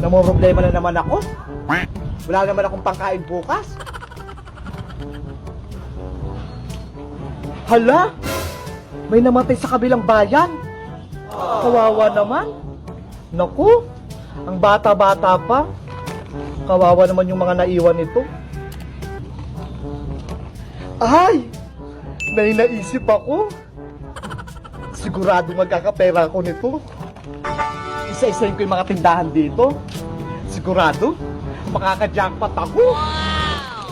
Namumroblema na naman ako. Wala naman akong pangkain bukas. Hala! May namatay sa kabilang bayan. Kawawa naman. Naku, ang bata-bata pa. Kawawa naman yung mga naiwan nito. Ay! May naisip ako. Sigurado magkakapera ako nito. Isa-isahin ko yung mga tindahan dito. Sigurado, makaka-jackpot ako.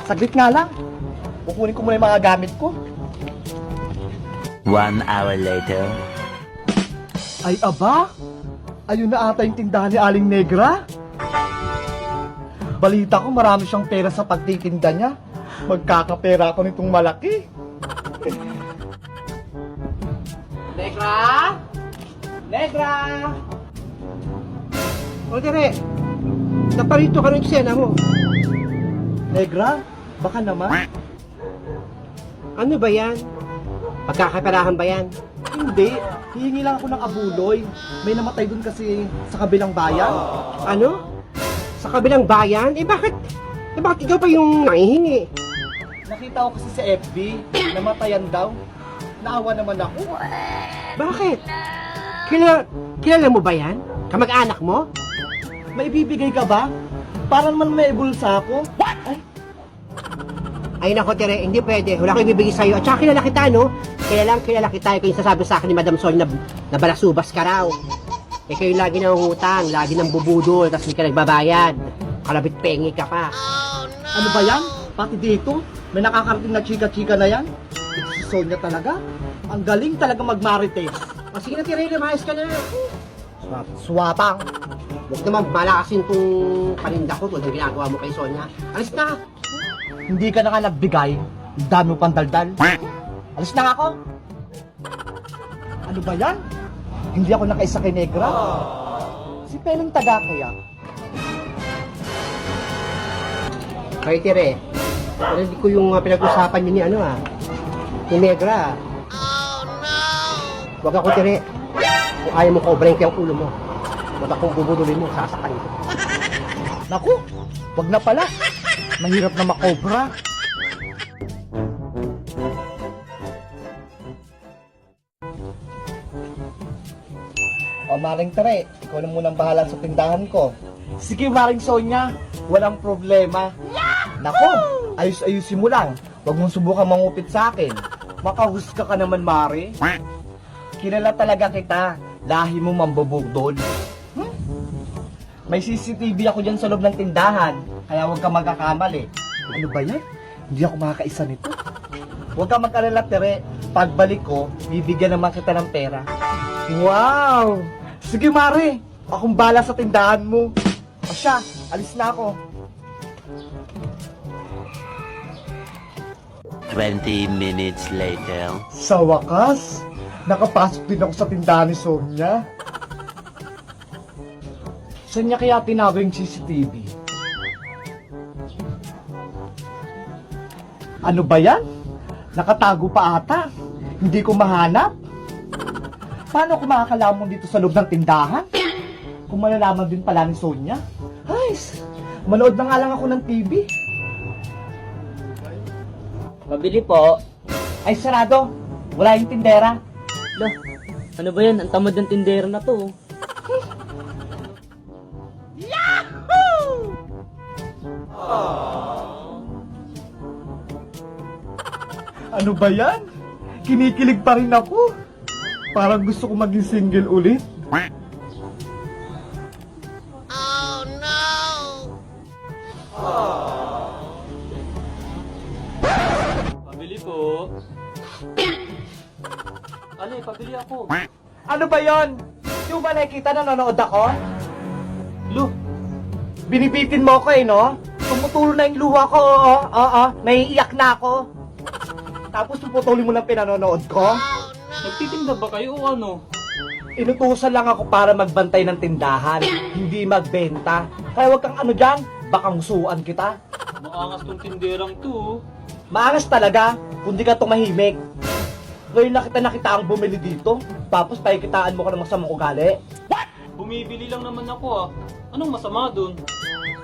Saglit nga lang. Kukunin ko muna yung mga gamit ko. 1 hour later. Ay aba, ayun na ata yung tindahan ni Aling Negra. Balita ko marami siyang pera sa pagtitinda niya. Magkakapera ako nitong malaki. Negra? Negra? O dire, naparito ka ng eksena mo. Negra? Baka naman? Ano ba yan? Pagkakaperahan ba yan? Hindi. Hihingi lang ako ng abuloy. May namatay dun kasi sa kabilang bayan. Ano? Sa kabilang bayan? Bakit ikaw pa yung nangihingi? Nakita ko kasi sa FB, namatayan daw. Naawa naman ako. Bakit? Kilala mo ba yan? Kamag-anak mo? May bibigay ka ba? Para naman may bulsa ako. Ay nako Tere, hindi pwede. Wala ko ibibigay sa'yo. At saka kilala kita, no? Kilala kita. Ikaw yung sasabi sa akin ni Madam Sol na balasubas ka raw. Ikaw yung lagi nangungutang, lagi nang bubudol, tapos hindi ka nagbabayad. Kalabit pengi ka pa. Ano ba yan? Pati dito, may nakakarating na chika-chika na yan. Ito si Sonia talaga. Ang galing talaga magmarites. O sige na Tere, lumayas ka na. Swapang. Huwag naman malakasin tong paninda ko tulad ng ginagawa mo kay Sonia. Alis na! Hindi ka na nga nagbigay. Ang dami mo pang daldal. Alis na nga ako. Ano ba yan? Hindi ako nakaisa kay Negra. Si Pelong taga kaya. Kaya Tere, hindi ko yung pinag-usapan niyo ni ni Negra. Huwag ako Tere. Kung ayaw mo kobrahin ko yung ulo mo. Huwag akong bubudulin mo, sasaktan ko. Naku, wag na pala. Mahirap na makobra. O Maring Tere, ikaw na munang bahala sa tindahan ko. Sige Maring Sonia, walang problema. Naku, ayos-ayusin mo lang. Huwag mong subukan mangupit sa akin. Makahusga ka naman, Mari. Kilala talaga kita. Lahi mo mambubugdol. May CCTV ako dyan sa loob ng tindahan. Kaya huwag ka magkakamali. Ano ba yan? Hindi ako makakaisa nito. Huwag ka mag-alala, Tere. Pagbalik ko, bibigyan naman kita ng pera. Wow! Sige, Mari. Akong bala sa tindahan mo. O siya, alis na ako. 20 minutes later. Sa wakas, nakapasok din ako sa tindahan ni Sonia. Saan niya kaya tinago yung CCTV? Ano ba yan? Nakatago pa ata. Hindi ko mahanap. Paano ko makakalamon dito sa loob ng tindahan? Kung malalaman din pala ni Sonia. Ay, manood na nga lang ako ng TV. Pabili po. Ay, sarado. Wala yung tindera. Lo, ano ba yan? Ang tamad ng tindero na to. Ano ba yan? Kinikilig pa rin ako. Parang gusto ko maging single ulit. Pabili po. Ale, pabili ako. Ano ba yon? Yung ba nakikita na nanonood ako? Lo, Binibitin mo ko no? Tumutulo na yung luha ko, oo. Naiiyak na ako. Tapos puputulin mo ng pinanonood ko? nagtitinda ba kayo o ano? Inutusan lang ako para magbantay ng tindahan, hindi magbenta. Kaya wag kang ano dyan, baka musuan kita. Maangas tong tinderang to. Maangas talaga, kundi ka tumahimik. Ngayon na kita ang bumili dito, tapos pakikitaan mo ka ng masamang ugali. Bumibili lang naman ako ah. Anong masama dun?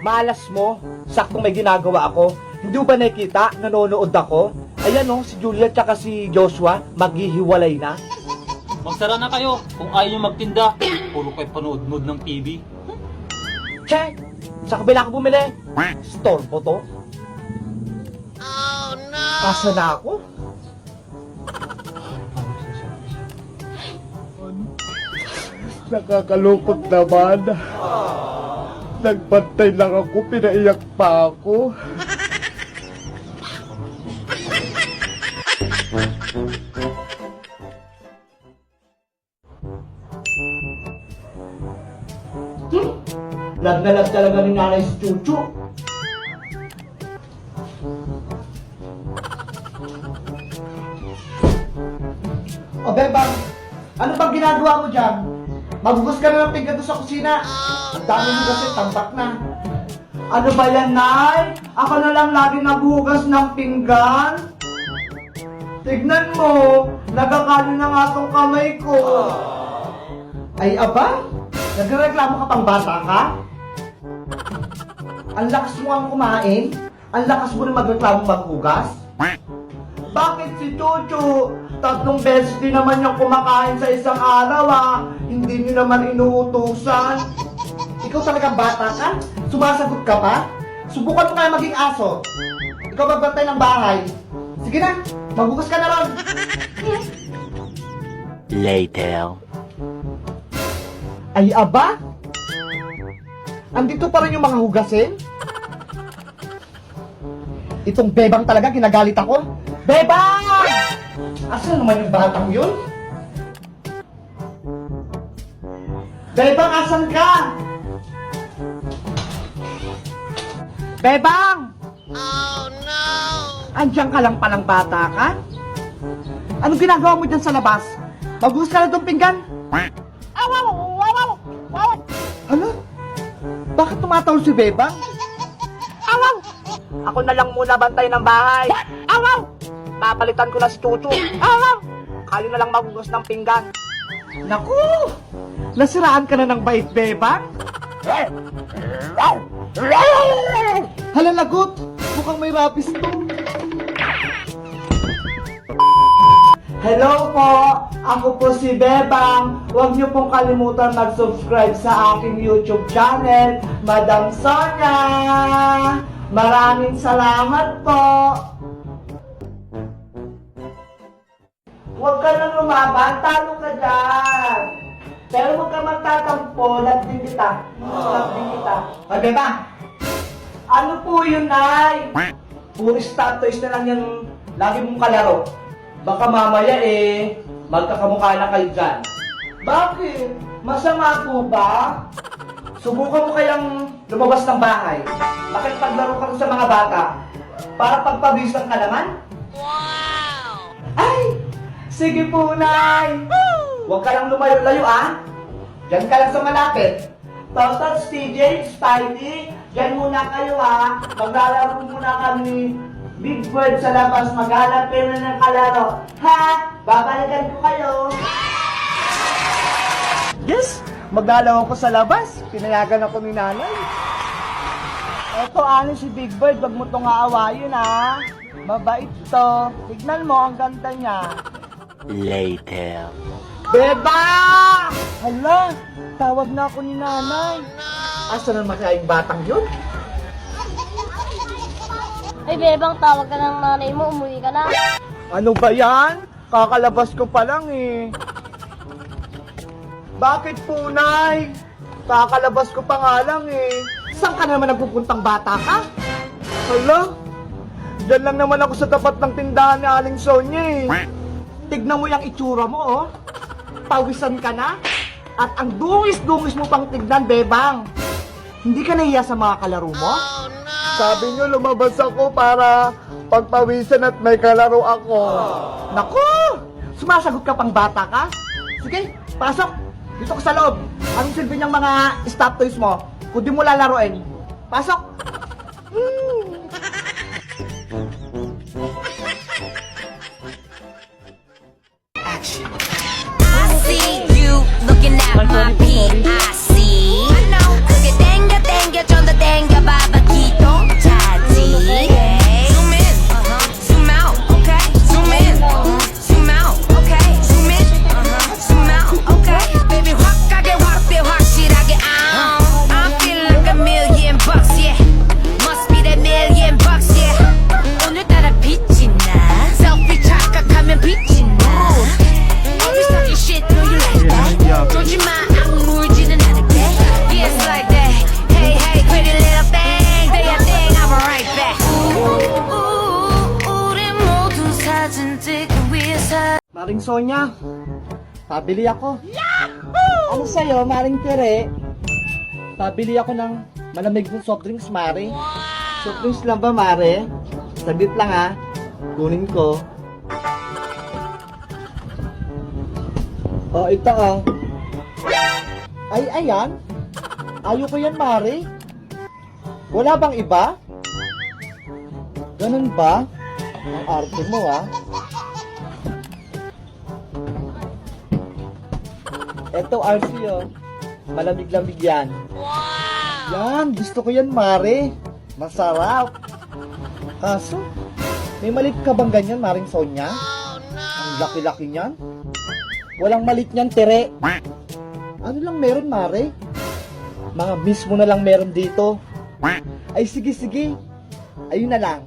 Malas mo, saktong may ginagawa ako. Hindi mo ba nakikita? Nanonood ako. Ayan oh, si Julia tsaka si Joshua, maghihiwalay na. Magsara na kayo kung ayaw nyo magtinda. Puro kayo panood-nood ng TV. Che! Sa kabila ko bumili. Storbo to. Oh no! Asa na ako? Nakakalungkot naman. Nagbantay lang ako, pinaiyak pa ako. Lag na lag talaga ni nanay si Chuchu. O Bebang, ano bang ginagawa mo dyan? Magugas ka na ng pinggan doon sa kusina. Ang dami mo kasi tambak na. Ano ba yan, Nay? Ako na lang lagi naghugas ng pinggan? Tignan mo, nagkakalo na nga tong kamay ko. Ay, aba? Nagreklamo ka pang bata ka? Ang lakas mo ang kumain? Ang lakas mo rin magreklamo maghugas? Bakit si Chuchu? 3 beses din naman yung kumakain sa isang araw Hindi niyo naman inuutusan. Ikaw talagang bata ka? Sumasagot ka pa? Subukan mo kaya maging aso. Ikaw magbantay ng bahay. Sige na, maghugas ka na ron. Later. Ay aba? Andito pa rin yung mga hugasin? Itong Bebang talaga, ginagalit ako. Bebang! Asan naman yung batang yun? Bebang, asan ka? Bebang! Oh no! Andiyan ka lang palang bata ka? Anong ginagawa mo dyan sa labas? Maghugas ka na itong pinggan? Ano? Bakit tumatawag si Bebang? Awaw! Ako na lang muna bantay ng bahay. Awaw! Papalitan ko na si Chuchu. Awaw! Kayo na lang maghugas ng pinggan. Naku! Nasiraan ka na ng bait, Bebang? Hala, lagot! Mukhang may rapis to. Hello po! Ako po si Bebang. Huwag niyo pong kalimutan mag-subscribe sa aking YouTube channel, Madam Sonia! Maraming salamat po! Huwag ka nang lumaban, talo ka dyan! Pero huwag ka magtatampo, lagding kita. Lagding kita. Ay, Bebang! Ano po yun, Nay? Puro stop toys na lang yung lagi mong kalaro. Baka mamaya magkakamukha na kayo dyan. Bakit? Masama po ba? Subukan mo kayang lumabas ng bahay. Bakit paglaro ka sa mga bata? Para pagpabisan ka naman? Wow! Ay! Sige po, Nay! Huwag ka lang lumayo-layo, Diyan ka lang sa malapit. Totots, TJ, Spidey, diyan muna kayo, Maglalaro muna kami Big Bird sa labas, maghanap kayo na ng kalaro. Ha? Babalikan ko kayo. Yes! Maglalaro ko sa labas. Pinayagan ako ni nanay. Eto, si Big Bird. Wag mo itong aawayin, Mabait to. Tignan mo, ang ganda niya. Later. Beba! Hala, tawag na ako ni nanay. Asa naman kaya yung batang yun? Ay, Bebang, tawag ka ng nanay mo, umuwi ka na. Ano ba yan? Kakalabas ko pa lang Bakit po, Nay? Kakalabas ko pa nga lang Saan ka naman nagpupuntang bata ka? Hala, dyan lang naman ako sa tapat ng tindahan ni Aling Sonia Tignan mo yung itsura mo, Pawisan ka na? At ang dungis-dungis mo pang tignan, Bebang. Hindi ka nahiya sa mga kalaro mo? Sabi niyo lumabas ako para pagpawisan at may kalaro ako. Naku! Sumasagot ka pang bata ka? Sige, pasok! Dito ka sa loob. Anong silbi niyang mga stop toys mo? Kung di mo lalaroin. Pasok! I see you looking at my PIC. Maring Sonya, pabili ako. Ano sa'yo, Maring Tere? Pabili ako ng malamig ng soft drinks, Mare. Soft drinks lang ba, Mare? Saglit lang ha. Kunin ko. Oh, ito oh. Ay, ayan. Ayoko yan, Mare. Wala bang iba? Ganun ba? Ang arte mo, ha? Eto, RC, oh. Malamig-lamig yan. Yan, gusto ko yan, Mare. Masarap. Kaso, may malit ka bang ganyan, Maring Sonya? Ang laki-laki niyan. Walang malit niyan, Tere. Ano lang meron, Mare? Mga miss mo na lang meron dito. Ay, sige, sige. Ayun na lang.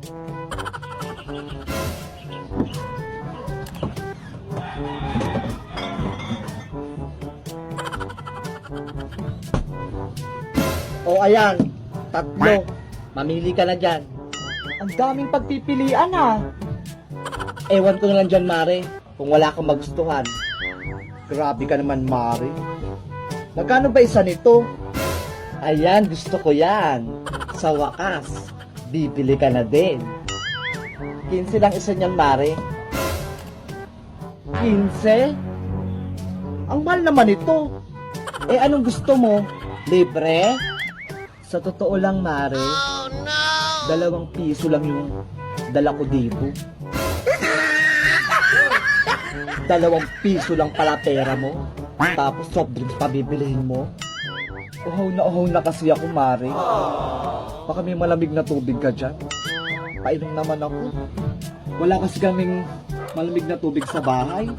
O, ayan. 3. Mamili ka na dyan. Ang daming pagpipilian, ah. Ewan ko na lang dyan, Mare. Kung wala kang magustuhan. Grabe ka naman, Mare. Magkano ba isa nito? Ayan, gusto ko yan. Sa wakas, bibili ka na din. 15 lang isa niyan, Mare. 15? Ang mahal naman ito. Eh, anong gusto mo? Libre? Sa totoo lang, Mare, 2 piso lang yung dala ko dito. 2 piso lang pala pera mo. Tapos soft drinks pa bibilihin mo. Uhaw na kasi ako, Mare. Baka may malamig na tubig ka dyan. Painom naman ako. Wala kasi kaming malamig na tubig sa bahay.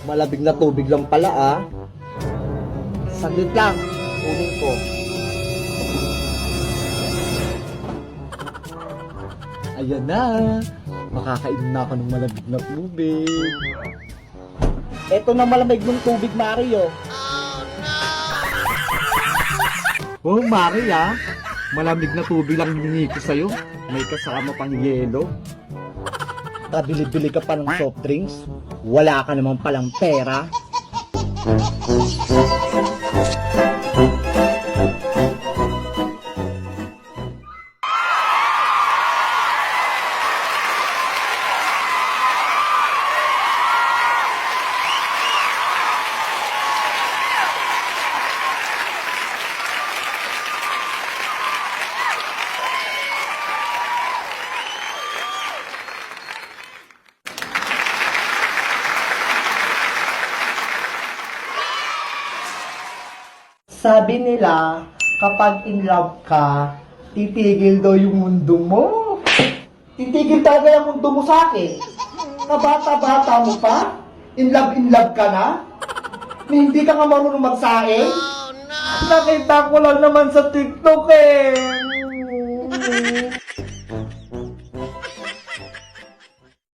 Malamig na tubig lang pala, ah. Saglit lang. Kunin ko. Ayan na. Makakainom na ako ng malamig na tubig. Eto na malamig ng tubig, Mario. Oh, Mari, ah. Malamig na tubig lang hiningi ko sa'yo. May kasama pang yelo. Kabili-bili ka pa ng soft drinks. Wala ka naman palang pera. Sabi nila, kapag in love ka, titigil daw yung mundo mo. Titigil talaga yung mundo mo sa akin. Kabata-bata mo pa? In love ka na? Na hindi ka nga marunong magsaing? Oh, no! Nakita ko lang naman sa TikTok eh.